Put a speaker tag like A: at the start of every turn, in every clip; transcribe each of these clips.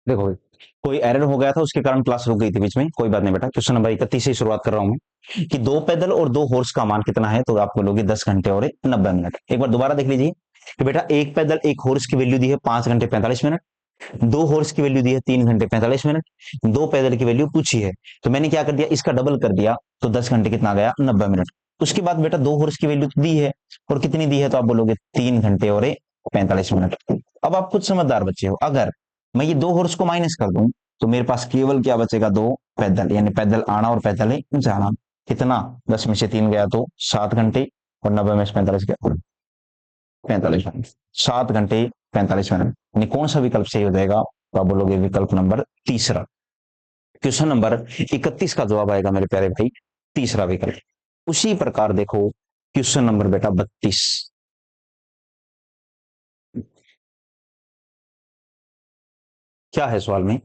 A: देखो, कोई एरर हो गया था, उसके कारण क्लास रुक गई थी बीच में, कोई बात नहीं बेटा। क्वेश्चन नंबर 31 से शुरुआत कर रहा हूं मैं कि दो पैदल और दो हॉर्स का मान कितना है, तो आप बोलोगे 10 घंटे और 90 मिनट। एक बार दोबारा देख लीजिए कि बेटा एक पैदल एक हॉर्स की वैल्यू दी है 5 घंटे 45 मिनट, दो हॉर्स की वैल्यू दी है 3 घंटे 45 मिनट, दो पैदल की वैल्यू पूछी है, तो मैंने क्या कर दिया, इसका डबल कर दिया, तो 10 घंटे कितना आ गया, 90 मिनट। उसके बाद बेटा दो हॉर्स की वैल्यू तो दी है, और कितनी दी है, तो आप बोलोगे 3 घंटे और 45 मिनट। अब आप खुद समझदार बच्चे हो, अगर मैं ये दो हॉर्स को माइनस कर दूं, तो मेरे पास केवल क्या बचेगा, दो पैदल, यानी पैदल आना और पैदल जाना। कितना, 10 में से 3 गया तो 7 घंटे, और 90 में से 45 गया 45 मिनट। 7 घंटे 45 मिनट, यानी कौन सा विकल्प सही हो जाएगा, तो आप बोलोगे विकल्प नंबर तीसरा। क्वेश्चन नंबर 31 का जवाब आएगा मेरे प्यारे भाई, तीसरा विकल्प। उसी प्रकार देखो क्वेश्चन नंबर बेटा 32, क्या है सवाल में,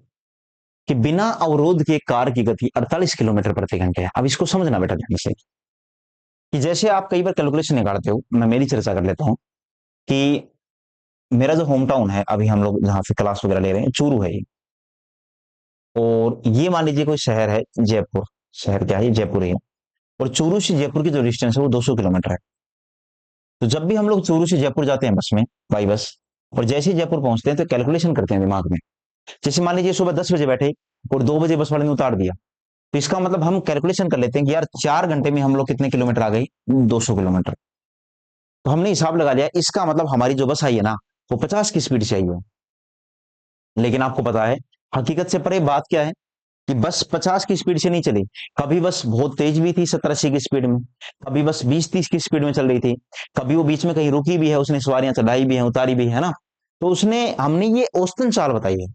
A: कि बिना अवरोध के कार की गति 48 किलोमीटर प्रति घंटे है। अब इसको समझना बेटा ध्यान से, कि जैसे आप कई बार कैलकुलेशन निकालते हो, मैं मेरी चर्चा कर लेता हूं कि मेरा जो होम टाउन है, अभी हम लोग जहां से क्लास वगैरह ले रहे हैं, चूरू है ये। और ये मान लीजिए कोई शहर है जयपुर, शहर क्या है ये, जयपुर ही है। और चूरू से जयपुर की जो डिस्टेंस है वो 200 किलोमीटर है। तो जब भी हम लोग चूरू से जयपुर जाते हैं बस में, बाई बस, और जैसे ही जयपुर पहुंचते हैं तो कैलकुलेशन करते हैं दिमाग में। जैसे मान लीजिए सुबह 10 बजे बैठे और 2 बजे बस वाले ने उतार दिया, तो इसका मतलब हम कैलकुलेशन कर लेते हैं कि यार 4 घंटे में हम लोग कितने किलोमीटर आ गई, 200 किलोमीटर। तो हमने हिसाब लगा लिया, इसका मतलब हमारी जो बस आई है ना, वो 50 की स्पीड से आई है। लेकिन आपको पता है हकीकत से परे बात क्या है, कि बस 50 की स्पीड से नहीं चली। कभी बस बहुत तेज भी थी 70-80 की स्पीड में, कभी बस 20-30 की स्पीड में चल रही थी, कभी वो बीच में कहीं रुकी भी है, उसने सवारियां चढ़ाई भी है, उतारी भी है ना। तो उसने, हमने ये औसतन चाल बताई है,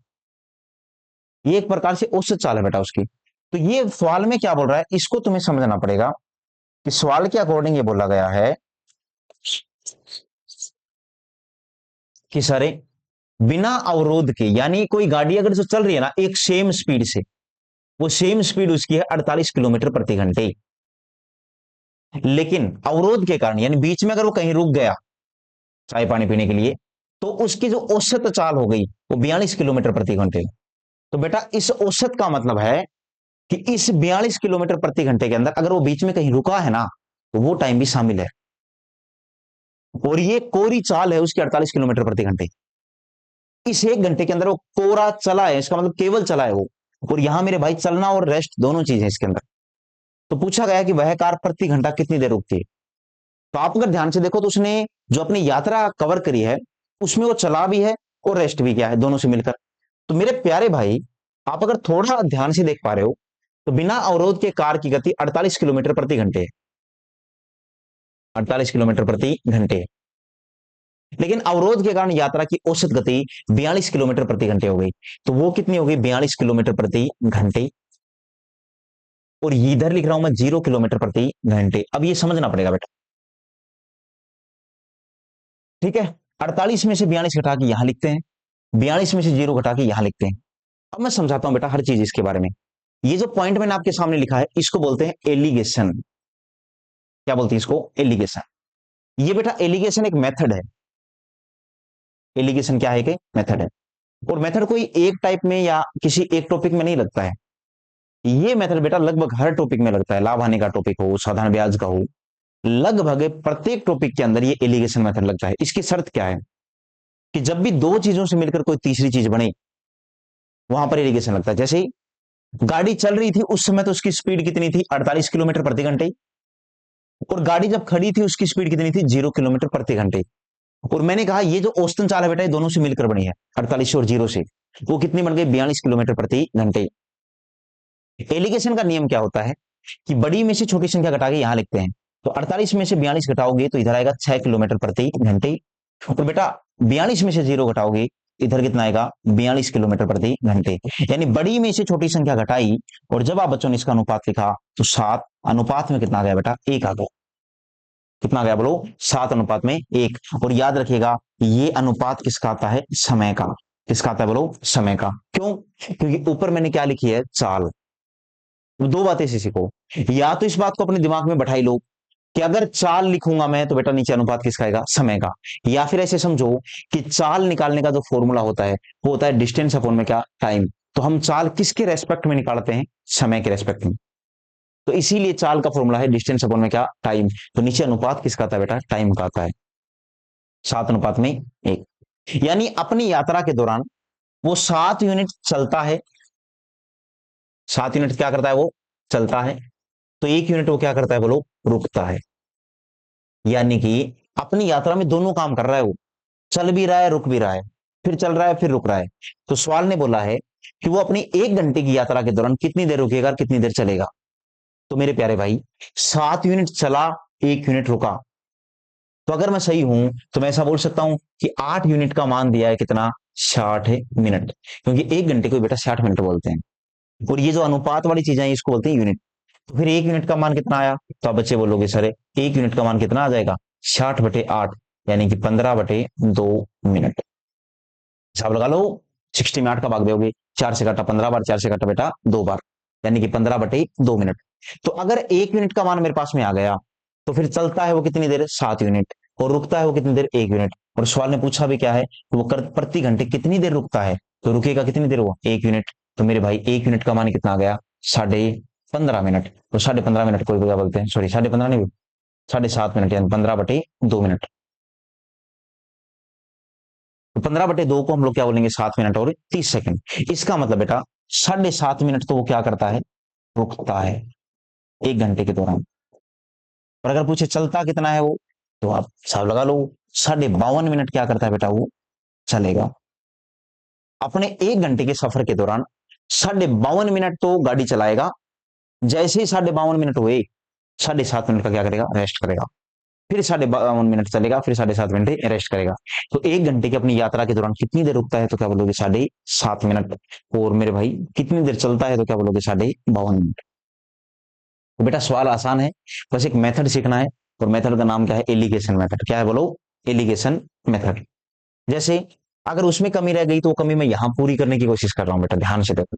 A: ये एक प्रकार से औसत चाल है बेटा उसकी। तो ये सवाल में क्या बोल रहा है, इसको तुम्हें समझना पड़ेगा कि सवाल के अकॉर्डिंग ये बोला गया है कि सर बिना अवरोध के, यानी कोई गाड़ी अगर जो चल रही है ना एक सेम स्पीड से, वो सेम स्पीड उसकी है 48 किलोमीटर प्रति घंटे। लेकिन अवरोध के कारण, यानी बीच में अगर वो कहीं रुक गया चाय पानी पीने के लिए, तो उसकी जो औसत चाल हो गई वो 42 किलोमीटर प्रति घंटे। तो बेटा इस औसत का मतलब है कि इस 42 किलोमीटर प्रति घंटे के अंदर अगर वो बीच में कहीं रुका है ना, तो वो टाइम भी शामिल है। और ये कोरी चाल है उसकी 48 किलोमीटर प्रति घंटे। इस 1 घंटे के अंदर वो कोरा चला है, इसका मतलब केवल चला है वो। और यहां मेरे भाई चलना और रेस्ट दोनों चीजें इसके अंदर। तो पूछा गया कि वह कार प्रति घंटा कितनी देर रुकती है। तो आप अगर ध्यान से देखो तो उसने जो अपनी यात्रा कवर करी है, उसमें वो चला भी है और रेस्ट भी किया है, दोनों से मिलकर। तो मेरे प्यारे भाई, आप अगर थोड़ा ध्यान से देख पा रहे हो, तो बिना अवरोध के कार की गति 48 किलोमीटर प्रति घंटे है, 48 किलोमीटर प्रति घंटे। लेकिन अवरोध के कारण यात्रा की औसत गति 42 किलोमीटर प्रति घंटे हो गई। तो वो कितनी हो गई, 42 किलोमीटर प्रति घंटे। और इधर लिख रहा हूं मैं 0 किलोमीटर प्रति घंटे। अब ये समझना पड़ेगा बेटा, ठीक है। 48 में से 42 घटा के यहां लिखते हैं, 42 में से 0 घटा के यहां लिखते हैं। अब मैं समझाता हूं बेटा हर चीज इसके बारे में। ये जो पॉइंट मैंने आपके सामने लिखा है, इसको बोलते हैं एलिगेशन। क्या बोलते हैं इसको, एलिगेशन। ये बेटा एलिगेशन एक मेथड है। एलिगेशन क्या है कि मेथड है। और मेथड कोई एक टाइप में या किसी एक टॉपिक में नहीं लगता है। ये मेथड बेटा लगभग हर टॉपिक में लगता है, लाभ हानि का टॉपिक हो, साधारण ब्याज का हो, लगभग प्रत्येक टॉपिक के अंदर ये एलिगेशन मेथड लगता है। इसकी शर्त क्या है, कि जब भी दो चीजों से मिलकर कोई तीसरी चीज बने, वहां पर एलिगेशन लगता है। जैसे ही गाड़ी चल रही थी उस समय तो उसकी स्पीड कितनी थी, 48 किलोमीटर प्रति घंटे। और गाड़ी जब खड़ी थी उसकी स्पीड कितनी थी, 0 किलोमीटर प्रति घंटे। और मैंने कहा ये जो औसतन चाल है बेटा, ये दोनों से मिलकर बनी है, 48 और 0 से, वो कितनी बन गई, 42 किलोमीटर प्रति घंटे। एलिगेशन का नियम क्या होता है, कि बड़ी में से छोटी संख्या घटा के यहां लिखते हैं। तो 48 में से 42 घटाओगे तो इधर आएगा 6 किलोमीटर प्रति घंटे। और बेटा 42 में से 0 घटाओगे, इधर कितना आएगा, 42 किलोमीटर प्रति घंटे। यानी बड़ी में से छोटी संख्या घटाई, और जब आप बच्चों ने इसका अनुपात लिखा, तो 7 अनुपात में कितना आ गया बेटा, 1 आ गया। कितना आ गया बोलो, 7:1। और याद रखिएगा ये अनुपात किसका आता है, समय का। किसका आता है बोलो, समय का। क्यों, क्योंकि ऊपर मैंने क्या लिखी है, चाल। दो बातें से सीखो, या तो इस बात को अपने दिमाग में बैठाई लो कि अगर चाल लिखूंगा मैं तो बेटा नीचे अनुपात किसका आएगा, समय का। या फिर ऐसे समझो कि चाल निकालने का जो फॉर्मूला होता है वो होता है डिस्टेंस अपॉन में क्या, टाइम। तो हम चाल किसके रेस्पेक्ट में निकालते हैं, समय के रेस्पेक्ट में। तो इसीलिए चाल का फॉर्मूला है डिस्टेंस अपॉन में क्या, टाइम। तो नीचे अनुपात किसका आता है बेटा, टाइम का आता है, 7:1। यानी अपनी यात्रा के दौरान वो 7 यूनिट चलता है, 7 यूनिट क्या करता है, वो चलता है। तो 1 यूनिट वो क्या करता है, बोलो, रुकता है। यानी कि अपनी यात्रा में दोनों काम कर रहा है वो, चल भी रहा है रुक भी रहा है, फिर चल रहा है फिर रुक रहा है। तो सवाल ने बोला है कि वो अपनी 1 घंटे की यात्रा के दौरान कितनी देर रुकेगा, कितनी देर चलेगा। तो मेरे प्यारे भाई 7 यूनिट चला, 1 यूनिट रुका। तो अगर मैं सही हूं तो मैं ऐसा बोल सकता हूं कि 8 यूनिट का मान दिया है कितना, 60 मिनट। क्योंकि 1 घंटे को बेटा 60 मिनट बोलते हैं। और ये जो अनुपात वाली चीजें हैं इसको बोलते हैं यूनिट। तो फिर 1 यूनिट का मान कितना आया, तो आप बच्चे बोलोगे सर 1 यूनिट का मान कितना आ जाएगा, 60/8, यानी कि 15/2 मिनट। हिसाब लगा लो, 60 में 8 का भाग दोगे, 4 से काटा 15 बार, 4 से काटा बेटा 2 बार, यानी कि 15/2 मिनट। तो अगर 1 यूनिट का मान मेरे पास में आ गया तो फिर चलता है वो कितनी देर, 7 यूनिट। और रुकता है वो कितनी देर, 1 यूनिट। और सवाल ने पूछा भी क्या है, तो वो प्रति घंटे कितनी देर रुकता है, तो रुकेगा कितनी देर, वो 1 यूनिट। तो मेरे भाई 1 यूनिट का मान कितना आ गया, 15.5 मिनट। तो 15.5 मिनट को क्या बोलते हैं, सॉरी 15.5 नहीं, 7.5 मिनट, यानी 15/2 मिनट। तो 15/2 को हम लोग क्या बोलेंगे, 7 मिनट और 30 सेकंड। इसका मतलब बेटा 7.5 मिनट तो वो क्या करता है, रुकता है 1 घंटे के दौरान। और अगर पूछे चलता कितना है वो, तो आप हिसाब लगा लो, 52 मिनट क्या करता है बेटा, वो चलेगा। अपने 1 घंटे के सफर के दौरान 52 मिनट तो गाड़ी चलाएगा। जैसे ही 52 मिनट हुए, 7.5 मिनट का क्या करेगा, रेस्ट करेगा। फिर 52 मिनट चलेगा, फिर 7.5 मिनट रेस्ट करेगा। तो 1 घंटे की अपनी यात्रा के दौरान कितनी देर रुकता है, तो क्या बोलोगे, 7.5 मिनट। और मेरे भाई कितनी देर चलता है, तो क्या बोलोगे, 52 मिनट। तो बेटा सवाल आसान है, बस एक मेथड सीखना है। और मेथड का नाम क्या है, एलिगेशन मेथड। क्या है बोलो, एलिगेशन मेथड। जैसे अगर उसमें कमी रह गई तो वो कमी मैं यहां पूरी करने की कोशिश कर रहा हूं, बेटा ध्यान से देखो।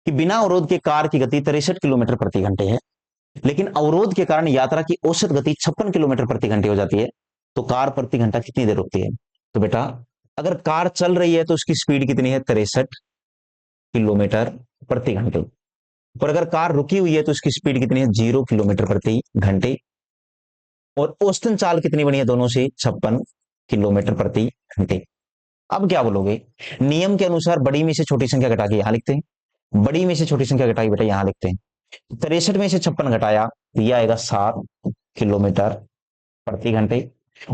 A: कि बिना अवरोध के कार की गति 63 किलोमीटर प्रति घंटे है, लेकिन अवरोध के कारण यात्रा की औसत गति 56 किलोमीटर प्रति घंटे हो जाती है। तो कार प्रति घंटा कितनी देर रुकती है। तो बेटा अगर कार चल रही है तो उसकी स्पीड कितनी है, 63 किलोमीटर प्रति घंटे। और अगर कार रुकी हुई है तो उसकी स्पीड कितनी है, 0 किलोमीटर प्रति घंटे। और औसतन चाल कितनी बनी है दोनों से, 56 किलोमीटर प्रति घंटे। अब क्या बोलोगे, नियम के अनुसार बड़ी में से छोटी संख्या घटा के यहां लिखते हैं, बड़ी में से छोटी संख्या घटाई बेटा यहां लिखते हैं। 63 में से 56 घटाया तो यह आएगा 7 किलोमीटर प्रति घंटे।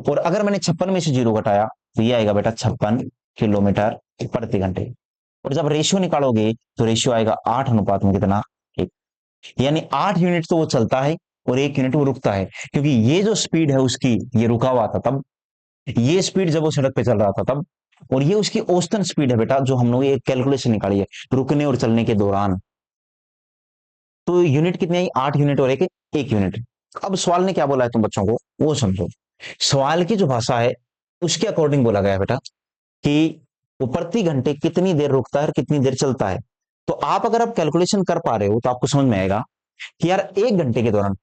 A: और अगर मैंने 56 में से 0 घटाया तो यह आएगा बेटा 56 किलोमीटर प्रति घंटे। और जब रेशियो निकालोगे तो रेशियो आएगा 8 अनुपात में कितना, 1। यानी 8 यूनिट तो वो चलता है और 1 यूनिट वो रुकता है। क्योंकि ये जो स्पीड है उसकी, ये रुका हुआ था तब, ये स्पीड जब वो सड़क पे चल रहा था तब, और ये उसकी औसतन स्पीड है बेटा जो हम लोग एक कैलकुलेशन निकाली है रुकने और चलने के दौरान। तो यूनिट कितनी आई, 8 यूनिट और 1 यूनिट। अब सवाल ने क्या बोला है तुम बच्चों को, वो समझो। सवाल की जो भाषा है उसके अकॉर्डिंग बोला गया है बेटा कि वो प्रति घंटे कितनी देर रुकता है और कितनी देर चलता है। तो आप अगर आप कैलकुलेशन कर पा रहे हो तो आपको समझ में आएगा कि यार 1 घंटे के दौरान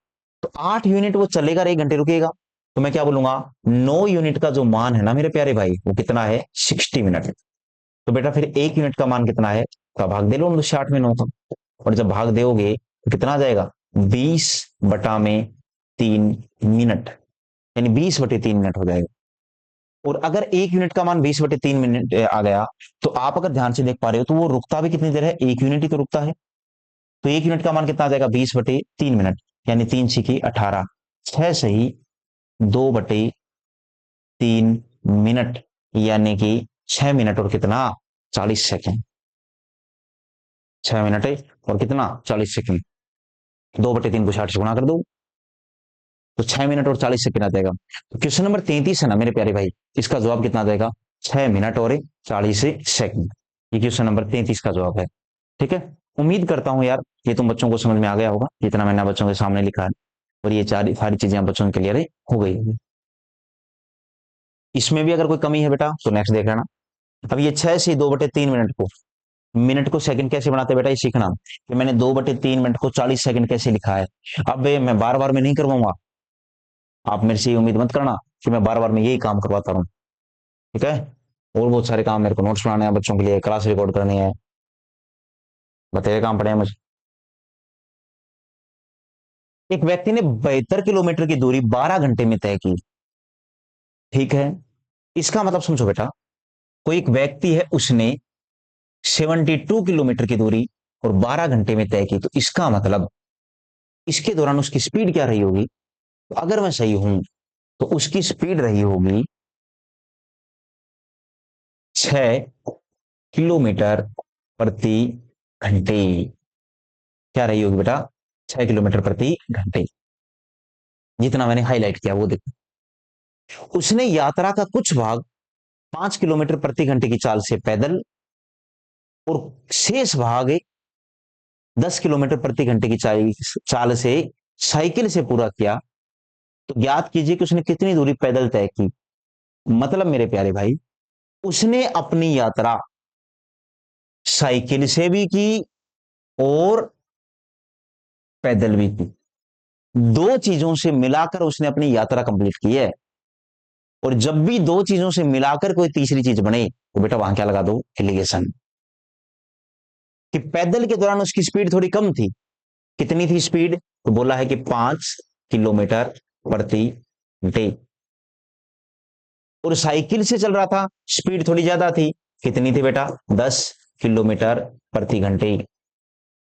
A: तो 8 यूनिट वो चलेगा और 1 घंटे रुकेगा। तो मैं क्या बोलूंगा, 9 यूनिट का जो मान है ना मेरे प्यारे भाई, वो कितना है, 60 मिनट। तो बेटा फिर 1 यूनिट का मान कितना है, तो भाग दे लो 60 में 9 का। और जब भाग दोगे तो कितना आ जाएगा, 20/3 मिनट, यानी 20/3 मिनट हो जाएगा। और अगर 1 यूनिट का मान 20/3 मिनट आ गया, तो आप अगर ध्यान से देख पा रहे हो तो वो रुकता भी कितनी देर है, 1 यूनिट ही तो रुकता है। तो 1 यूनिट का मान कितना आ जाएगा, 20/3 मिनट, यानी 3×6=18, 6 सही 2/3 मिनट, यानी कि 6 मिनट और कितना, 40 सेकेंड। 6 मिनट और कितना, 40 सेकेंड। 2/3 को 60 से गुणा कर दो तो 6 मिनट और 40 सेकेंड आ जाएगा। तो क्वेश्चन नंबर 33 है ना मेरे प्यारे भाई, इसका जवाब कितना आ जाएगा, 6 मिनट और 40 सेकेंड। ये क्वेश्चन नंबर 33 का जवाब है। ठीक है, उम्मीद करता हूं यार ये तुम बच्चों को समझ में आ गया होगा जितना मैंने बच्चों के सामने लिखा है। और ये सारी चीजें बच्चों के क्लियर हो गई होगी। इसमें भी अगर कोई कमी है बेटा तो नेक्स्ट देख लेना। अब ये 6 से 2/3 मिनट को मिनट को सेकंड कैसे बनाते हैं बेटा, ये सीखना कि मैंने 2/3 मिनट को 40 सेकंड कैसे लिखा है। अब मैं बार बार में नहीं करवाऊंगा, आप मेरे से ये उम्मीद मत करना कि मैं बार बार में यही काम करवाता रहूं, ठीक है। और बहुत सारे काम मेरे को, नोट्स बनाने हैं बच्चों के लिए, क्लास रिकॉर्ड करनी है, बतेरे काम पड़े हैं मुझे। एक व्यक्ति ने 72 किलोमीटर की दूरी 12 घंटे में तय की, ठीक है। इसका मतलब समझो बेटा, कोई एक व्यक्ति है, उसने 72 किलोमीटर की दूरी और 12 घंटे में तय की, तो इसका मतलब इसके दौरान उसकी स्पीड क्या रही होगी। तो अगर मैं सही हूं तो उसकी स्पीड रही होगी 6 किलोमीटर प्रति घंटे। क्या रही होगी बेटा, 6 किलोमीटर प्रति घंटे। जितना मैंने हाईलाइट किया वो देखो। उसने यात्रा का कुछ भाग 5 किलोमीटर प्रति घंटे की चाल से पैदल और शेष भाग 10 किलोमीटर प्रति घंटे की चाल से साइकिल से पूरा किया। तो ज्ञात कीजिए कि उसने कितनी दूरी पैदल तय की। मतलब मेरे प्यारे भाई, उसने अपनी यात्रा साइकिल से भी की और पैदल भी की, दो चीजों से मिलाकर उसने अपनी यात्रा कंप्लीट की है। और जब भी दो चीजों से मिलाकर कोई तीसरी चीज बने तो बेटा वहां क्या लगा दो, एलिगेशन। कि पैदल के दौरान उसकी स्पीड थोड़ी कम थी, कितनी थी स्पीड, तो बोला है कि 5 किलोमीटर प्रति घंटे। और साइकिल से चल रहा था, स्पीड थोड़ी ज्यादा थी, कितनी थी बेटा, 10 किलोमीटर प्रति घंटे।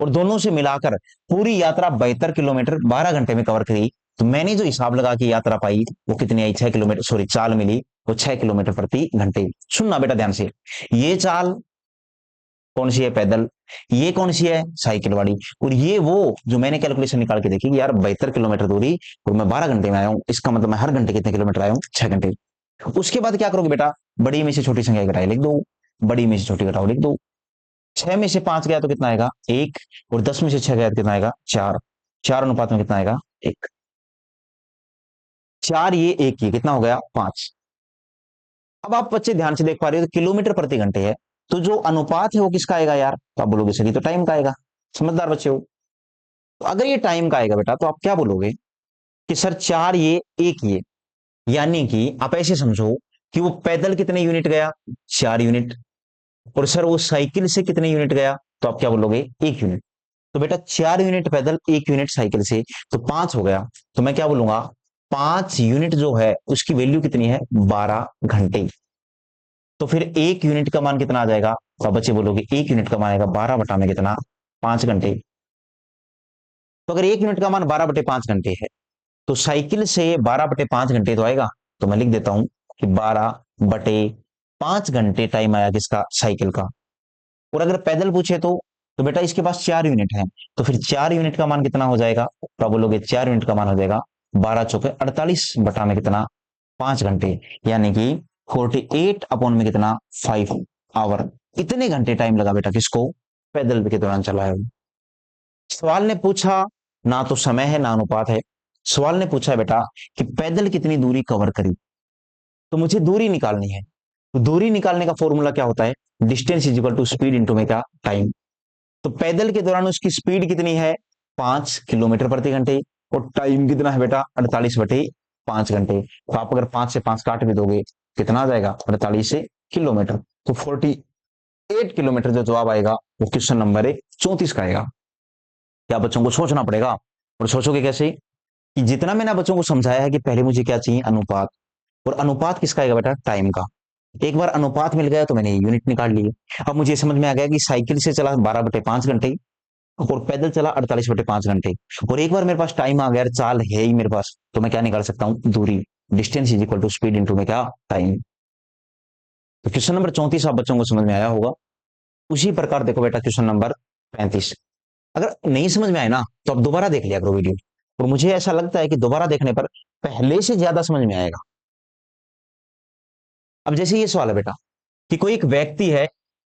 A: और दोनों से मिलाकर पूरी यात्रा 72 किलोमीटर 12 घंटे में कवर करी। तो मैंने जो हिसाब लगा कि यात्रा पाई वो कितनी आई, 6 किलोमीटर, सॉरी चाल मिली वो 6 किलोमीटर प्रति घंटे। सुनना बेटा ध्यान से, ये चाल कौन सी है, पैदल, ये कौन सी है, साइकिल वाली। और ये वो जो मैंने कैलकुलेशन निकाल के देखी कि यार 72 किलोमीटर दूरी और मैं 12 घंटे में आया हूं, इसका मतलब मैं हर घंटे कितने किलोमीटर आया हूं, 6 घंटे। उसके बाद क्या करोगे बेटा, बड़ी में से छोटी संख्या घटाए लिख दो, बड़ी में से छोटी घटाओ लिख दो। 6 में से 5 गया तो कितना आएगा, 1। और 10 में से 6 गया तो कितना आएगा, 4। 4 अनुपात में कितना आएगा, 1। 4 ये 1 ये कितना हो गया, 5। अब आप बच्चे ध्यान से देख पा रहे हो तो किलोमीटर प्रति घंटे है, तो जो अनुपात है वो किसका आएगा यार, तो आप बोलोगे सही तो टाइम का आएगा। समझदार बच्चे हो। तो अगर ये टाइम का आएगा बेटा तो आप क्या बोलोगे कि सर 4 ये 1 ये, यानी कि आप ऐसे समझो कि वो पैदल कितने यूनिट गया, 4 यूनिट। और सर वो साइकिल से कितने यूनिट गया, तो आप क्या बोलोगे, 1 यूनिट। तो बेटा 4 यूनिट पैदल, 1 यूनिट साइकिल से, तो 5 हो गया। तो मैं क्या बोलूंगा, 5 यूनिट जो है उसकी वैल्यू कितनी है, 12 घंटे। तो फिर 1 यूनिट का मान कितना आ जाएगा, तो बच्चे बोलोगे 1 यूनिट का मान आएगा 12 बटा में कितना, 5 घंटे। तो अगर 1 यूनिट का मान 12/5 घंटे है तो साइकिल से 12/5 घंटे तो आएगा। तो मैं लिख देता हूं कि 12/5 घंटे टाइम आया किसका, साइकिल का। और अगर पैदल पूछे तो बेटा इसके पास 4 यूनिट है, तो फिर 4 यूनिट का मान कितना हो जाएगा, तो आप बोलोगे 4 यूनिट का मान हो जाएगा 12×4 48 बटा में कितना, 5 घंटे। यानी कि 48 अपॉन में कितना, 5 आवर। इतने घंटे टाइम लगा बेटा किसको, पैदल के दौरान चला है। सवाल ने पूछा, ना तो समय है ना अनुपात है। सवाल ने पूछा है बेटा कि पैदल कितनी दूरी कवर करी, तो मुझे दूरी निकालनी है। तो दूरी निकालने का फॉर्मूला क्या होता है, distance is equal to speed into में क्या, टाइम। तो पैदल के दौरान उसकी स्पीड कितनी है, 5 किलोमीटर प्रति घंटे। और टाइम कितना है बेटा, 48/5 घंटे। तो आप अगर 5 से 5 काट भी दोगे कितना आ जाएगा, 48 किलोमीटर। तो 48 किलोमीटर जो जवाब आएगा वो क्वेश्चन नंबर 34 का आएगा। क्या बच्चों को सोचना पड़ेगा, और सोचोगे कैसे, कि जितना मैंने बच्चों को समझाया है कि पहले मुझे क्या चाहिए, अनुपात। और अनुपात किसका आएगा बेटा, टाइम का। एक बार अनुपात मिल गया तो मैंने यूनिट निकाल लिए। अब मुझे समझ में आ गया कि साइकिल से चला 12/5 घंटे और पैदल चला 48/5 घंटे। और एक बार मेरे पास टाइम आ गया, चाल है ही मेरे पास, तो मैं क्या निकाल सकता हूँ, दूरी। Distance is equal to speed into में क्या, टाइम। तो क्वेश्चन नंबर 34 आप बच्चों को समझ में आया होगा। उसी प्रकार देखो बेटा क्वेश्चन नंबर 35। अगर नहीं समझ में आए ना तो आप दोबारा देख लिया करो वीडियो। और मुझे ऐसा लगता है कि दोबारा देखने पर पहले से ज्यादा समझ में आएगा। अब जैसे ये सवाल है बेटा कि कोई एक व्यक्ति है,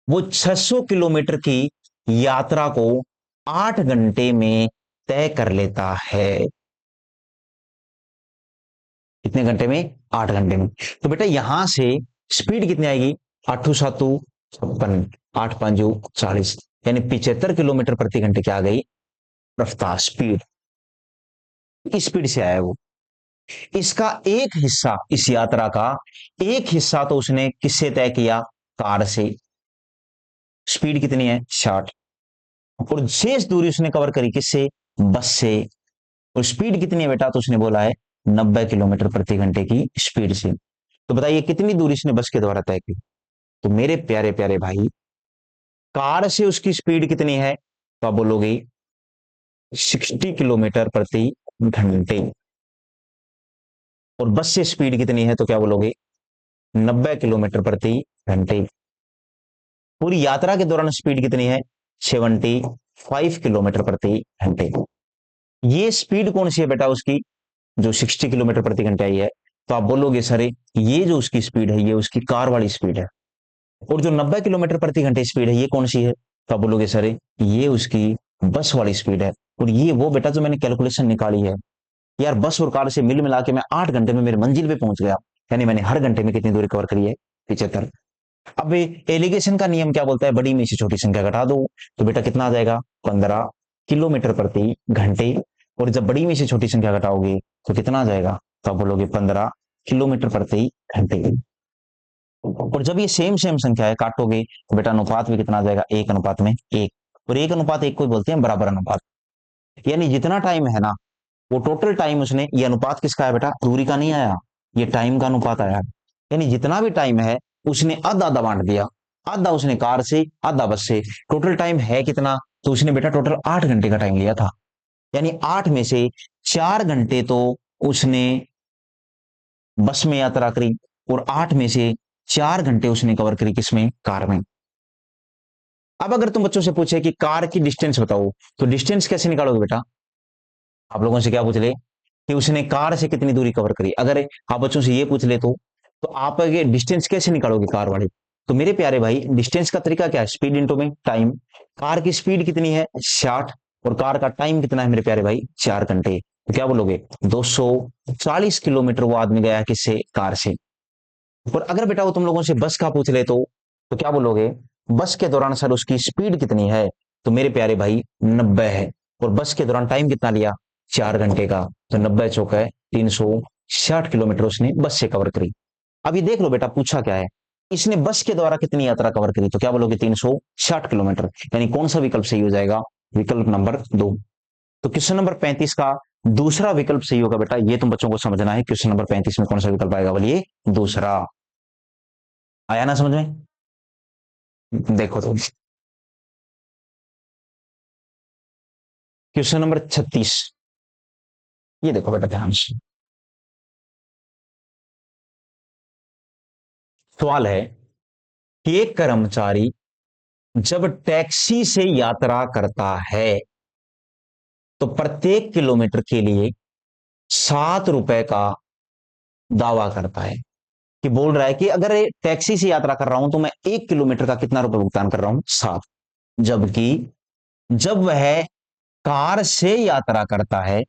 A: वो 600 किलोमीटर की यात्रा को 8 घंटे में तय कर लेता है। कितने घंटे में, 8 घंटे में। तो बेटा यहां से स्पीड कितनी आएगी, 8×7 = 56। 8 5 40, यानी 75 किलोमीटर प्रति घंटे क्या आ गई रफ्तार, स्पीड। इस स्पीड से आया वो। इसका एक हिस्सा, इस यात्रा का एक हिस्सा तो उसने किससे तय किया, कार से। स्पीड कितनी है 60, और शेष दूरी उसने कवर करी किससे, बस से। और स्पीड कितनी है बेटा, तो उसने बोला है 90 किलोमीटर प्रति घंटे की स्पीड से। तो बताइए कितनी दूरी उसने बस के द्वारा तय की। तो मेरे प्यारे प्यारे भाई, कार से उसकी स्पीड कितनी है, तो आप बोलोगे 60 किलोमीटर प्रति घंटे। और बस से स्पीड कितनी है, तो क्या बोलोगे 90 किलोमीटर प्रति घंटे। पूरी यात्रा के दौरान स्पीड कितनी है, 75 किलोमीटर प्रति घंटे। ये स्पीड कौन सी है बेटा उसकी, जो 60 किलोमीटर प्रति घंटे आई है। तो आप बोलोगे सर ये जो उसकी स्पीड है ये उसकी कार वाली स्पीड है। और जो 90 किलोमीटर प्रति घंटे स्पीड है ये कौन सी है, तो आप बोलोगे सर ये उसकी बस वाली स्पीड है। और ये वो बेटा जो मैंने कैलकुलेशन निकाली है, यार बस और कार से मिल मिला के मैं 8 घंटे में मेरे मंजिल पे पहुंच गया। यानी मैंने हर घंटे में कितनी दूरी कवर करी है, 75। अब एलिगेशन का नियम क्या बोलता है, बड़ी में से छोटी संख्या घटा दो। तो बेटा कितना आ जाएगा, 15 किलोमीटर प्रति घंटे। और जब बड़ी में से छोटी संख्या घटाओगे तो कितना आ जाएगा, तो आप बोलोगे 15 किलोमीटर प्रति घंटे। और जब ये सेम सेम संख्या है काटोगे तो बेटा अनुपात भी कितना आ जाएगा, 1:1। और 1:1 को बोलते हैं बराबर अनुपात। यानी जितना टाइम है ना, वो टोटल टाइम उसने, ये अनुपात किसका है बेटा, दूरी का नहीं आया, ये टाइम का अनुपात आया। यानी जितना भी टाइम है उसने आधा आधा बांट दिया। आधा उसने कार से, आधा बस से। टोटल टाइम है कितना, तो उसने बेटा टोटल 8 घंटे का टाइम लिया था। यानी 8 में से 4 घंटे तो उसने बस में यात्रा करी, और 8 में से 4 घंटे उसने कवर करी किसमें, कार में। अब अगर तुम बच्चों से पूछे कि कार की डिस्टेंस बताओ, तो डिस्टेंस कैसे निकालोगे बेटा। आप लोगों से क्या पूछ ले कि उसने कार से कितनी दूरी कवर करी। अगर आप बच्चों से ये पूछ ले तो आप ये डिस्टेंस कैसे निकालोगे कार वाले। तो मेरे प्यारे भाई डिस्टेंस का तरीका क्या है, स्पीड इंटू में टाइम। कार की स्पीड कितनी है 60, और कार का टाइम कितना है मेरे प्यारे भाई 4 घंटे। तो क्या बोलोगे 240 किलोमीटर वो आदमी गया किससे, कार से। और अगर बेटा वो तुम लोगों से बस का पूछ ले तो क्या बोलोगे, बस के दौरान सर उसकी स्पीड कितनी है। तो मेरे प्यारे भाई 90 है। और बस के दौरान टाइम कितना लिया, 4 घंटे का। तो 90 चौक है 360 किलोमीटर उसने बस से कवर करी। अभी देख लो बेटा पूछा क्या है, इसने बस के द्वारा कितनी यात्रा कवर करी। तो क्या बोलोगे 360 किलोमीटर। यानी कौन सा विकल्प सही हो जाएगा, विकल्प नंबर 2। तो क्वेश्चन नंबर 35 का दूसरा विकल्प सही होगा बेटा, ये तुम बच्चों को समझना है। क्वेश्चन नंबर 35 में कौन सा विकल्प आएगा, बोलिए दूसरा। आया ना समझ में। देखो तो क्वेश्चन नंबर 36, ये देखो बेटा ध्यान से। सवाल है कि एक कर्मचारी जब टैक्सी से यात्रा करता है तो प्रत्येक किलोमीटर के लिए 7 रुपए का दावा करता है। कि बोल रहा है कि अगर टैक्सी से यात्रा कर रहा हूं तो मैं 1 किलोमीटर का कितना रुपए भुगतान कर रहा हूं, 7। जबकि जब वह कार से यात्रा करता है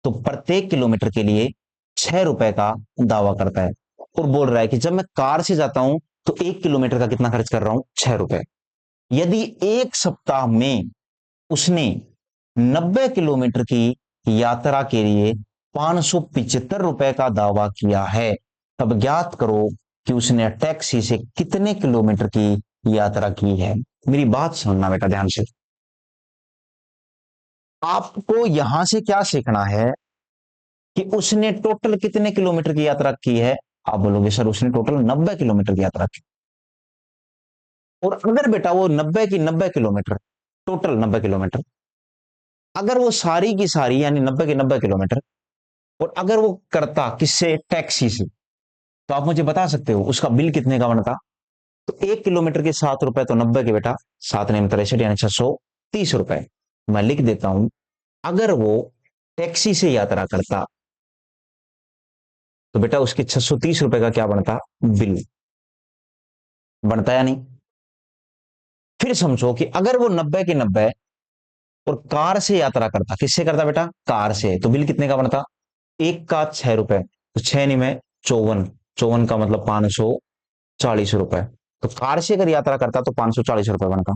A: तो प्रत्येक किलोमीटर के लिए 6 रुपए का दावा करता है। और बोल रहा है कि जब मैं कार से जाता हूं तो 1 किलोमीटर का कितना खर्च कर रहा हूं, 6 रुपए। यदि एक सप्ताह में उसने 90 किलोमीटर की यात्रा के लिए 575 रुपए का दावा किया है, तब ज्ञात करो कि उसने टैक्सी से कितने किलोमीटर की यात्रा की है। मेरी बात सुनना बेटा ध्यान से। आपको यहां से क्या सीखना है कि उसने टोटल कितने किलोमीटर की यात्रा की है। आप बोलोगे सर उसने टोटल 90 किलोमीटर की यात्रा की। और अगर बेटा वो 90 की 90 किलोमीटर, टोटल 90 किलोमीटर, अगर वो सारी की सारी यानी 90 की 90 किलोमीटर, और अगर वो करता किससे, टैक्सी से, तो आप मुझे बता सकते हो उसका बिल कितने का बनता। तो 1 किलोमीटर के 7 रुपए, तो 90 के बेटा 7 9 63 यानी 630 रुपए। मैं लिख देता हूं, अगर वो टैक्सी से यात्रा करता तो बेटा उसके 630 रुपए का क्या बनता, बिल बनता या नहीं। फिर समझो कि अगर वो 90 की 90 और कार से यात्रा करता, किससे करता बेटा, कार से, तो बिल कितने का बनता, एक का 6 रुपए, तो 6 नहीं में 54, 54 का मतलब 540 रुपए। तो कार से अगर यात्रा करता तो 540 रुपए बनता।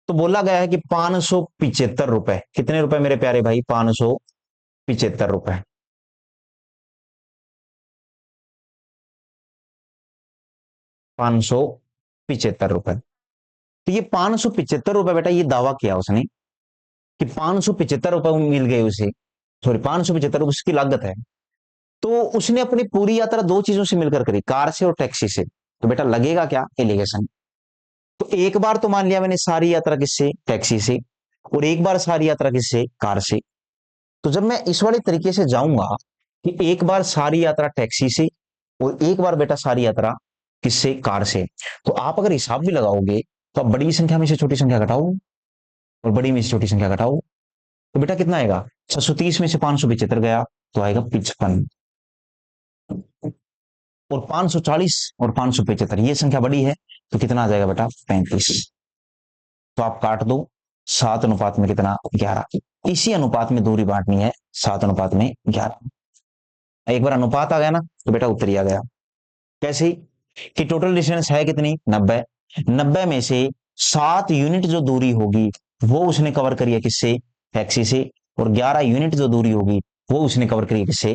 A: तो बोला गया है कि 575 रुपए, कितने रुपए मेरे प्यारे भाई, 575 रुपए। 575 रुपए। तो ये 575 रुपए बेटा, ये दावा किया उसने कि 575 रुपए मिल गए उसे, सॉरी 575 रुपए उसकी लागत है। तो उसने अपनी पूरी यात्रा दो चीजों से मिलकर करी, कार से और टैक्सी से। तो बेटा लगेगा क्या एलिगेशन। तो एक बार तो मान लिया मैंने सारी यात्रा किससे, टैक्सी से, और एक बार सारी यात्रा किससे, कार से। तो जब मैं इस वाले तरीके से जाऊंगा कि एक बार सारी यात्रा टैक्सी से और एक बार बेटा सारी यात्रा किससे, कार से, तो आप अगर हिसाब भी लगाओगे तो आप बड़ी संख्या में से छोटी संख्या घटाओ और बड़ी में से छोटी संख्या घटाओ, तो बेटा कितना आएगा, 630 में से 575 गया तो आएगा 55, और 540 और 575 ये संख्या बड़ी है तो कितना आ जाएगा बेटा, 35। तो आप काट दो, 7 अनुपात में कितना, 11। इसी अनुपात में दूरी बांटनी है, 7 अनुपात में 11। एक बार अनुपात आ गया ना तो बेटा उत्तर ही आ गया। कैसे, कि टोटल डिस्टेंस है कितनी, 90। 90 में से 7 यूनिट जो दूरी होगी वो उसने कवर करी है किससे, टैक्सी से, और 11 यूनिट जो दूरी होगी वो उसने कवर करी है किससे,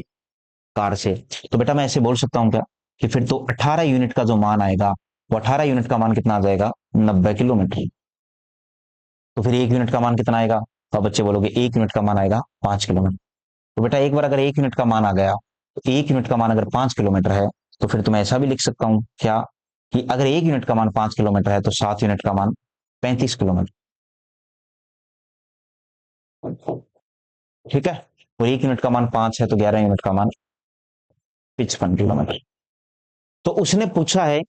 A: कार से। तो बेटा मैं ऐसे बोल सकता हूं क्या, कि फिर तो 18 यूनिट का जो मान आएगा, वो 18 यूनिट का मान कितना आ जाएगा, 90 किलोमीटर। तो फिर 1 यूनिट का मान कितना आएगा, तो आप बच्चे बोलोगे 1 यूनिट का मान आएगा 5 किलोमीटर। तो बेटा एक बार अगर 1 यूनिट का मान आ गया, तो 1 यूनिट का मान अगर 5 किलोमीटर है, तो फिर तो मैं ऐसा भी लिख सकता हूं क्या, कि अगर 1 यूनिट का मान 5 किलोमीटर है तो 7 यूनिट का मान 35 किलोमीटर। ठीक है, और 1 यूनिट का मान 5 है तो 11 यूनिट का मान 55 किलोमीटर। तो उसने पूछा है,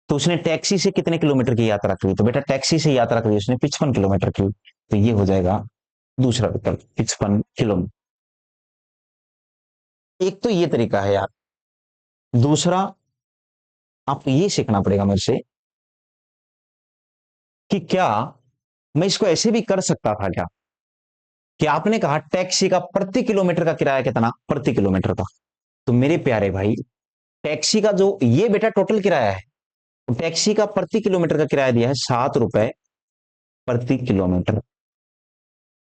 A: तो उसने टैक्सी से कितने किलोमीटर की यात्रा की, तो बेटा टैक्सी से यात्रा करी उसने 55 किलोमीटर की, तो ये हो जाएगा दूसरा विकल्प, 55 किलोमीटर। एक तो ये तरीका है यार। दूसरा, आपको ये सीखना पड़ेगा मेरे से कि क्या मैं इसको ऐसे भी कर सकता था क्या, कि आपने कहा टैक्सी का प्रति किलोमीटर का किराया कितना, प्रति किलोमीटर का। तो मेरे प्यारे भाई, टैक्सी का जो ये बेटा टोटल किराया है, तो टैक्सी का प्रति किलोमीटर का किराया दिया है 7 रुपए प्रति किलोमीटर,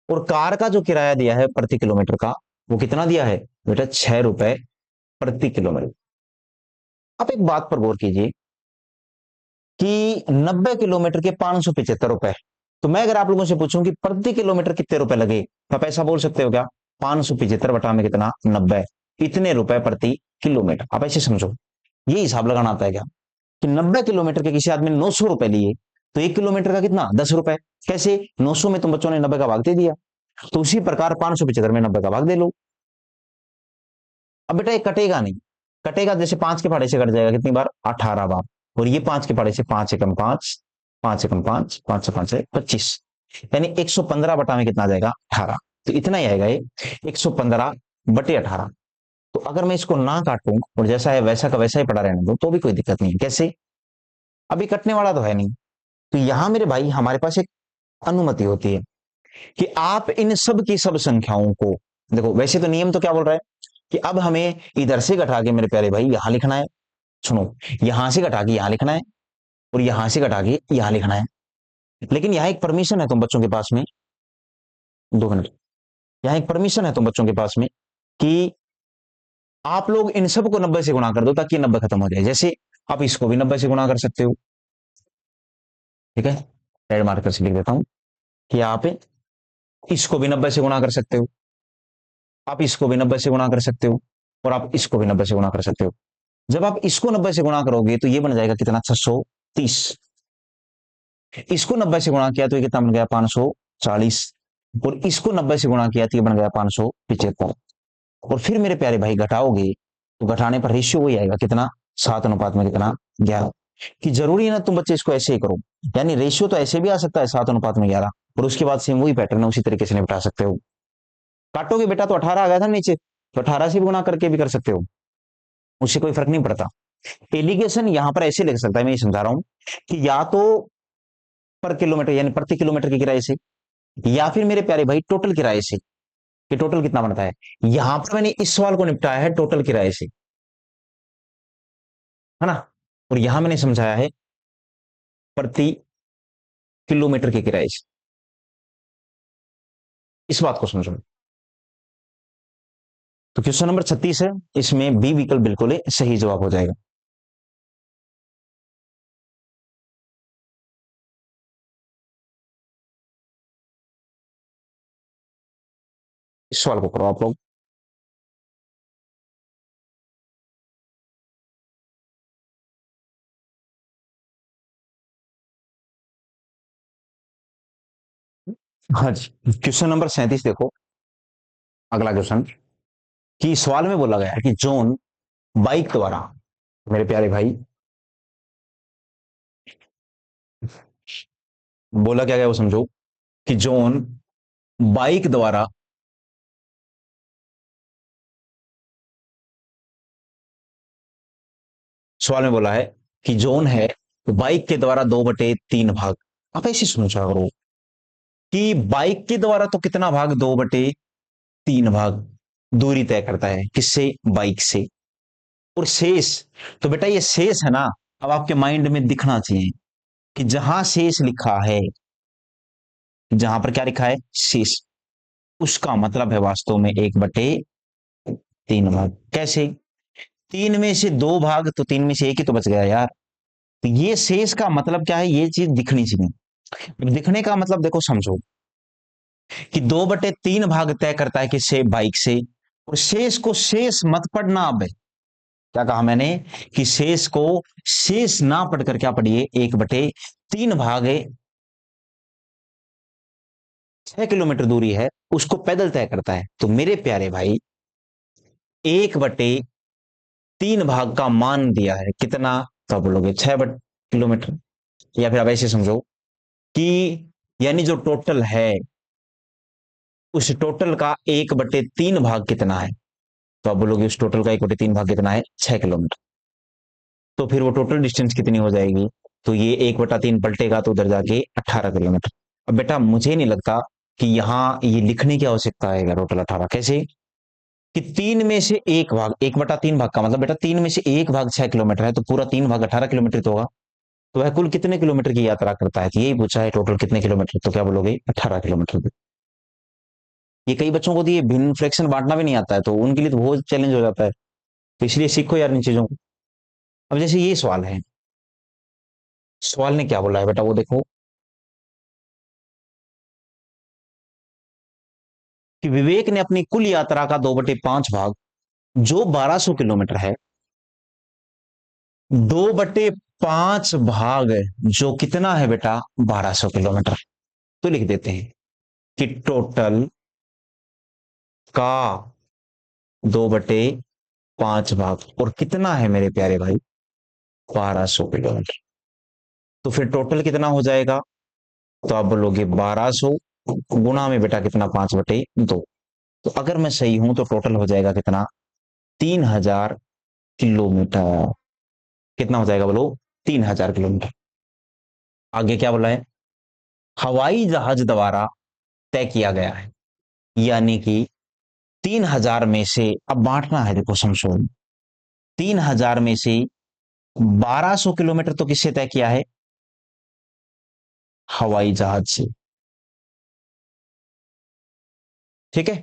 A: और कार का जो किराया दिया है प्रति किलोमीटर का, वो कितना दिया है बेटा, 6 रुपए प्रति किलोमीटर। आप एक बात पर गौर कीजिए कि 90 किलोमीटर के 575 रुपए। तो मैं अगर आप लोगों से पूछूं कि प्रति किलोमीटर कितने रुपए लगे, तो आप ऐसा बोल सकते हो क्या, 575 बटा में कितना, 90, इतने रुपए प्रति किलोमीटर। आप ऐसे समझो, ये हिसाब लगाना आता है क्या, कि 90 किलोमीटर के किसी आदमी ने 900 रुपए लिए, तो 1 किलोमीटर का कितना, 10 रुपए। कैसे, 900 में तुम बच्चों ने 90 का भाग दे दिया, तो उसी प्रकार 575 में 90 का भाग दे लो। अब बेटा ये कटेगा नहीं, कटेगा जैसे 5 के पहाड़े से कट जाएगा कितनी बार, 18 बार। और ये 5 के पहाड़े से 5 एकम 5, 5 एकम 5, 5 से 5 है 25, यानी 115 बटा में कितना आ जाएगा, 18। तो इतना ही आएगा ये, 115/18। तो अगर मैं इसको ना काटूं और जैसा है वैसा का वैसा ही पड़ा रहने दूं तो भी कोई दिक्कत नहीं है। कैसे, अभी कटने वाला तो है नहीं। तो यहां मेरे भाई हमारे पास एक अनुमति होती है कि आप इन सब की सब संख्याओं को, देखो वैसे तो नियम तो क्या बोल रहा है, कि अब हमें इधर से घटा के मेरे प्यारे भाई यहां लिखना है, सुनो, यहां से घटा के यहां लिखना है, और यहां से घटा के यहां लिखना है। लेकिन यहां एक परमिशन है तुम बच्चों के पास में, 2 मिनट, यहां एक परमिशन है तुम बच्चों के पास में, कि आप लोग इन सब को 90 से गुणा कर दो ताकि 90 खत्म हो जाए। जैसे आप इसको भी 90 से गुणा कर सकते हो, ठीक है, रेड मार्कर से लिख देता हूं, कि आप इसको भी 90 से गुणा कर सकते हो, आप इसको भी 90 से गुणा कर सकते हो, और आप इसको भी 90 से गुणा कर सकते हो। जब आप इसको 90 से गुणा करोगे तो ये बन जाएगा कितना, 630। इसको 90 से गुणा किया तो ये कितना बन गया, 540। और इसको 90 से गुणा किया तो ये बन गया 575। और फिर मेरे प्यारे भाई घटाओगे तो घटाने पर रेशियो वही आएगा कितना, 7 अनुपात में कितना, 11। कि जरूरी है ना तुम बच्चे इसको ऐसे ही करो, यानी रेशियो तो ऐसे भी आ सकता है 7 अनुपात में 11, और उसके बाद सेम वही पैटर्न है, उसी तरीके से निपटा सकते हो। काटोगे बेटा तो 18 आ गया था नीचे, तो 18 से भी गुणा करके भी कर सकते हो, उससे कोई फर्क नहीं पड़ता। एलिगेशन यहां पर ऐसे लिख सकता है, मैं ये समझा रहा हूं, कि या तो पर किलोमीटर यानी प्रति किलोमीटर के किराए से, या फिर मेरे प्यारे भाई टोटल किराए से, कि टोटल कितना बनता है। यहां पर मैंने इस सवाल को निपटाया है टोटल किराए से, है ना। और यहां मैंने समझाया है प्रति किलोमीटर के किराए से। इस बात को समझो। तो क्वेश्चन नंबर 36 है, इसमें बी विकल्प बिल्कुल ही सही जवाब हो जाएगा। इस सवाल को करो आप लोग। हाँ जी, क्वेश्चन नंबर 37 देखो, अगला क्वेश्चन। कि सवाल में बोला गया है कि जॉन बाइक द्वारा, मेरे प्यारे भाई, बोला क्या गया वो समझो। कि जॉन बाइक द्वारा सवाल में बोला है कि जॉन है बाइक के द्वारा 2/3 भाग। आप ऐसे सोचा करो कि बाइक के द्वारा तो कितना भाग, 2/3 भाग दूरी तय करता है, किससे, बाइक से। और शेष, तो बेटा ये शेष है ना, अब आपके माइंड में दिखना चाहिए कि जहां शेष लिखा है, जहां पर क्या लिखा है, शेष, उसका मतलब है वास्तव में 1/3 भाग। कैसे, 3 में से 2 भाग, तो 3 में से 1 ही तो बच गया यार। तो ये शेष का मतलब क्या है, ये चीज दिखनी चाहिए। दिखने का मतलब देखो समझो, कि 2/3 भाग तय करता है किससे, बाइक से। और शेष को शेष मत पढ़ना। अब क्या कहा मैंने, कि शेष को शेष ना पढ़कर क्या पढ़िए, 1/3 भाग है, 6 किलोमीटर दूरी है, उसको पैदल तय करता है। तो मेरे प्यारे भाई, 1/3 भाग का मान दिया है कितना, तो आप बोलोगे 6 किलोमीटर। या फिर आप ऐसे समझो कि यानी जो टोटल है, उस टोटल का 1/3 भाग कितना है, तो आप बोलोगे उस टोटल का 1/3 भाग कितना है, 6 किलोमीटर। तो फिर वो टोटल डिस्टेंस कितनी हो जाएगी, तो ये 1/3 पलटेगा तो उधर जाके 18 किलोमीटर। अब बेटा मुझे नहीं लगता कि यहाँ ये लिखने की आवश्यकता है टोटल 18। कैसे, कि 3 में से 1 भाग, 1/3 भाग का मतलब बेटा 3 में से 1 भाग 6 किलोमीटर है, तो पूरा 3 भाग 18 किलोमीटर तो होगा। तो वह कुल कितने किलोमीटर की यात्रा करता है, तो यही पूछा है, टोटल कितने किलोमीटर, तो क्या बोलोगे, 18 किलोमीटर। ये कई बच्चों को तो ये भिन्न फ्रैक्शन बांटना भी नहीं आता है, तो उनके लिए तो बहुत चैलेंज हो जाता है। तो इसलिए सीखो यार इन चीजों को। अब जैसे ये सवाल है, सवाल ने क्या बोला है बेटा, वो देखो। कि विवेक ने अपनी कुल यात्रा का 2/5 भाग, जो 1200 किलोमीटर है, 2/5 भाग जो कितना है बेटा, 1200 किलोमीटर। तो लिख देते हैं कि टोटल का 2/5 भाग, और कितना है मेरे प्यारे भाई, 1200 किलोमीटर। तो फिर टोटल कितना हो जाएगा, तो आप बोलोगे 1200 गुणा में बेटा कितना, 5/2। तो अगर मैं सही हूं तो टोटल हो जाएगा कितना, 3000 किलोमीटर। कितना हो जाएगा बोलो, 3000 किलोमीटर। आगे क्या बोला है, हवाई जहाज द्वारा तय किया गया है। यानी कि 3000 में से, अब बांटना है देखो समझो, 3000 में से 1200 किलोमीटर तो किससे तय किया है, हवाई जहाज से। ठीक है,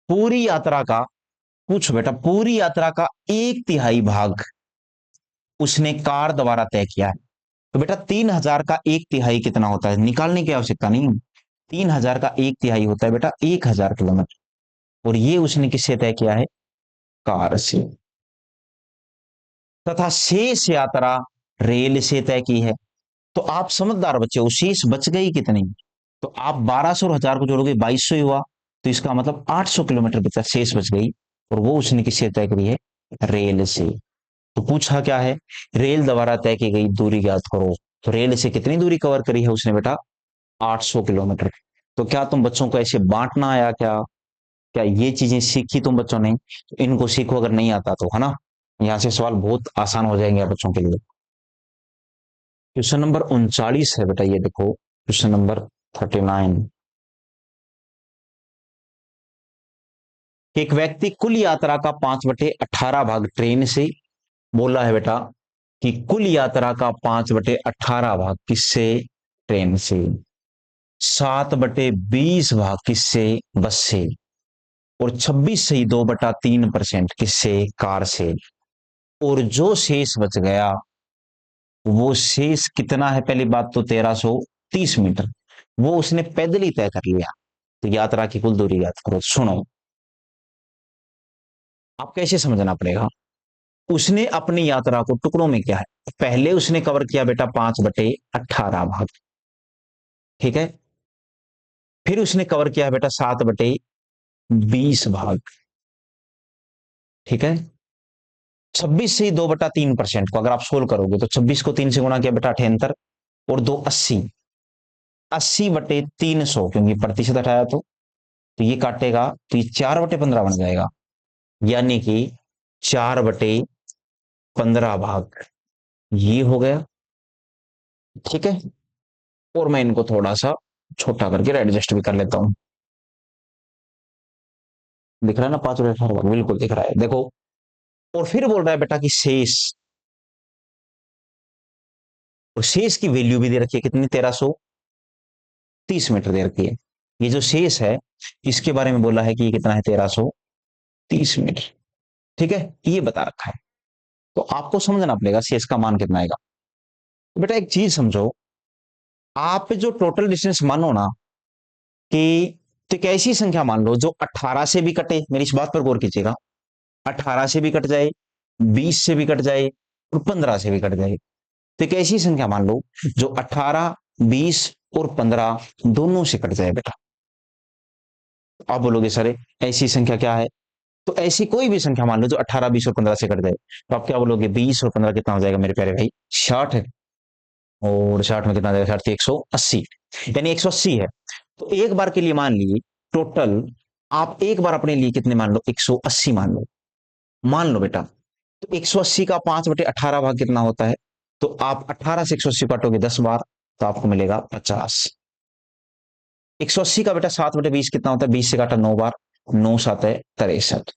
A: पूरी यात्रा का, पूछो बेटा, पूरी यात्रा का 1/3 भाग उसने कार द्वारा तय किया है। तो बेटा 3000 का 1/3 कितना होता है, निकालने की आवश्यकता नहीं है। 3000 का 1/3 होता है बेटा 1000 किलोमीटर। और ये उसने किससे तय किया है, कार से। तथा शेष यात्रा रेल से तय की है। तो आप समझदार बच्चे हो, शेष बच गई कितनी, तो आप 1200 और 1000 को जोड़ोगे 2200 ही हुआ। तो इसका मतलब 800 किलोमीटर बचा, शेष बच गई। और वो उसने किससे तय करी है, रेल से। तो पूछा क्या है, रेल द्वारा तय की गई दूरी ज्ञात करो। तो रेल से कितनी दूरी कवर करी है उसने बेटा, 800 किलोमीटर। तो क्या तुम बच्चों को ऐसे बांटना आया क्या, क्या ये चीजें सीखी तुम बच्चों ने, तो इनको सीखो, अगर नहीं आता तो, है ना। यहाँ से सवाल बहुत आसान हो जाएंगे बच्चों के लिए। क्वेश्चन नंबर 39 है बेटा, ये देखो क्वेश्चन नंबर 39। एक व्यक्ति कुल यात्रा का 5/18 भाग ट्रेन से, बोला है बेटा, कि कुल यात्रा का 5/18 भाग किससे, ट्रेन से, 7/20 भाग किससे, बस से, और 26 से 2/3% किससे, कार से। और जो शेष बच गया वो शेष कितना है, पहली बात तो 1330 मीटर, वो उसने पैदल ही तय कर लिया। तो यात्रा की कुल दूरी याद करो। सुनो, आप कैसे समझना पड़ेगा। उसने अपनी यात्रा को टुकड़ों में किया है। पहले उसने कवर किया बेटा 5/18 भाग, ठीक है। फिर उसने कवर किया है बेटा 7/20 भाग, ठीक है। 26 से 2/3% को अगर आप सोल्व करोगे तो 26 को 3 से गुणा किया बेटा 78, और 2 80, 80/300, क्योंकि प्रतिशत हटाया तो ये काटेगा तो ये 4/15 बन जाएगा, यानी कि 4/15 भाग ये हो गया, ठीक है। और मैं इनको थोड़ा सा छोटा करके एडजस्ट भी कर लेता हूं। दिख रहा है ना 5/18 भाग, बिल्कुल दिख रहा है, देखो। और फिर बोल रहा है बेटा कि शेष, और शेष की वैल्यू भी दे रखी है कितनी, 1330 मीटर दे रखी है। ये जो शेष है इसके बारे में बोला है कि ये कितना है, 1330 मीटर, ठीक है, ये बता रखा है। तो आपको समझना पड़ेगा शेष का मान कितना आएगा। तो बेटा एक चीज समझो, आप जो टोटल डिस्टेंस मानो ना कि, तो एक ऐसी संख्या मान लो जो 18 से भी कटे, मेरी इस बात पर गौर कीजिएगा, 18 से भी कट जाए, 20 से भी कट जाए, और 15 से भी कट जाए। तो एक ऐसी संख्या मान लो जो 18, 20 और 15 दोनों से कट जाए बेटा। आप बोलोगे सर ऐसी संख्या क्या है, तो ऐसी कोई भी संख्या मान लो जो 18, 20 और 15 से कट जाए, तो आप क्या बोलोगे, 20 और 15 कितना हो जाएगा मेरे प्यारे भाई, 60 है। और 60 में कितना आ जाएगा, 60 180, यानी 180 है। तो एक बार के लिए मान लीजिए टोटल, आप एक बार अपने लिए कितने मान लो, 180 मान लो बेटा। तो 180 का 5/18 भाग कितना होता है, तो आप 18 से 180 काटोगे 10 बार, तो आपको मिलेगा 50। 180 का बेटा 7/20 कितना होता है, 20 से काटा 9 बार, 9 7 है 63।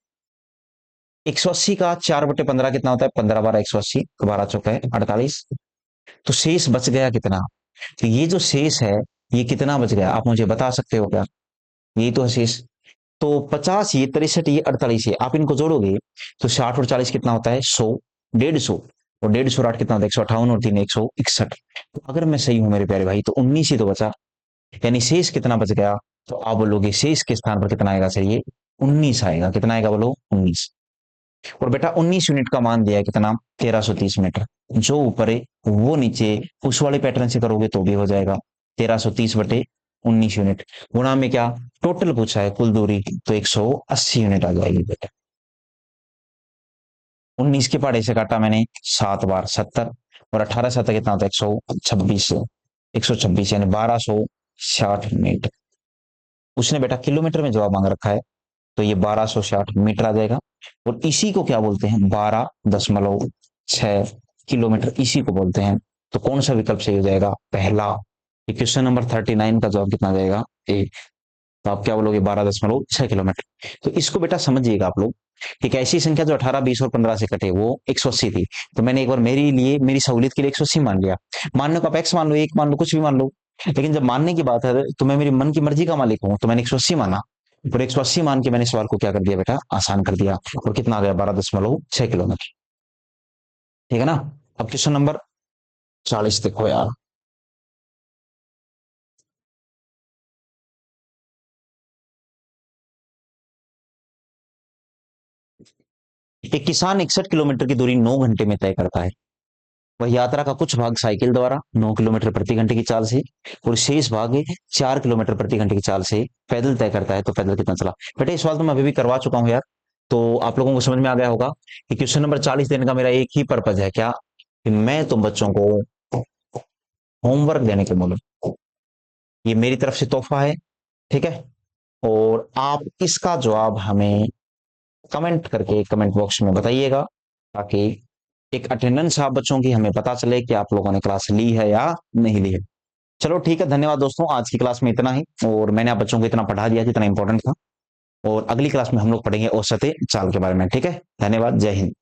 A: 180 का 4/15 कितना होता है, 15 बार 180, 12 चौका है 48। तो शेष बच गया कितना, तो ये जो शेष है ये कितना बच गया, आप मुझे बता सकते हो क्या, यही तो है शेष। तो 50, ये 63, ये 48 है, आप इनको जोड़ोगे तो 60 और 40 कितना होता है, 100, 150, और 150 और 8 कितना होता है, 158, और 3 161। तो अगर मैं सही हूं मेरे प्यारे भाई तो 19 ही तो बचा, यानी शेष कितना बच गया। तो आप बोलोगे शेष के स्थान पर कितना आएगा, सर ये 19 आएगा, कितना आएगा बोलो 19। और बेटा 19 यूनिट का मान दिया है कितना, 1330 मीटर। जो ऊपर है वो नीचे उस वाले पैटर्न से करोगे तो भी हो जाएगा, 1330/19 यूनिट, गुणा में क्या टोटल पूछा है कुल दूरी, तो 180 यूनिट आ जाएगी बेटा। 19 के पहाड़े से काटा मैंने 7 बार 70, और 18 7 कितना होता है, 126, 126 यानी 1260 मीटर। उसने बेटा किलोमीटर में जवाब मांग रखा है, तो ये 1260 मीटर आ जाएगा। और इसी को क्या बोलते हैं, 12.6 किलोमीटर इसी को बोलते हैं। तो कौन सा विकल्प सही हो जाएगा, पहला। क्वेश्चन नंबर 39 का जवाब कितना जाएगा, ए। तो आप क्या बोलोगे, 12.6 किलोमीटर। तो इसको बेटा समझिएगा आप लोग, एक ऐसी संख्या जो 18, 20 और 15 से कटे वो 180 थी, तो मैंने एक बार मेरे लिए, मेरी सहूलियत के लिए 180 मान लिया। मानने को आप एक्स मान लो, एक मान लो, कुछ भी मान लो, लेकिन जब मानने की बात है तो मैं मेरी मन की मर्जी का मालिक हूं, तो मैंने 180 माना। और 180 मान के मैंने सवाल को क्या कर दिया बेटा, आसान कर दिया, और कितना आ गया, 12.6 किलोमीटर, ठीक है ना। अब क्वेश्चन नंबर 40 देखो यार। एक किसान 61 किलोमीटर की दूरी 9 घंटे में तय करता है। वह यात्रा का कुछ भाग साइकिल द्वारा 9 किलोमीटर प्रति घंटे की चाल से, और शेष भाग 4 किलोमीटर प्रति घंटे की चाल से पैदल तय करता है। तो पैदल कितना चला, बेटा इस सवाल तो मैं अभी भी करवा चुका हूं यार। तो आप लोगों को समझ में आ गया होगा कि क्वेश्चन नंबर 40 देने का मेरा एक ही पर्पज है, क्या, कि मैं तुम बच्चों को होमवर्क देने के बोलूं। ये मेरी तरफ से तोहफा है, ठीक है। और आप इसका जवाब हमें कमेंट करके कमेंट बॉक्स में बताइएगा, ताकि एक अटेंडेंस आप बच्चों की हमें पता चले कि आप लोगों ने क्लास ली है या नहीं ली है। चलो ठीक है, धन्यवाद दोस्तों, आज की क्लास में इतना ही, और मैंने आप बच्चों को इतना पढ़ा दिया जितना इंपॉर्टेंट था। और अगली क्लास में हम लोग पढ़ेंगे औसत चाल के बारे में, ठीक है। धन्यवाद, जय हिंद।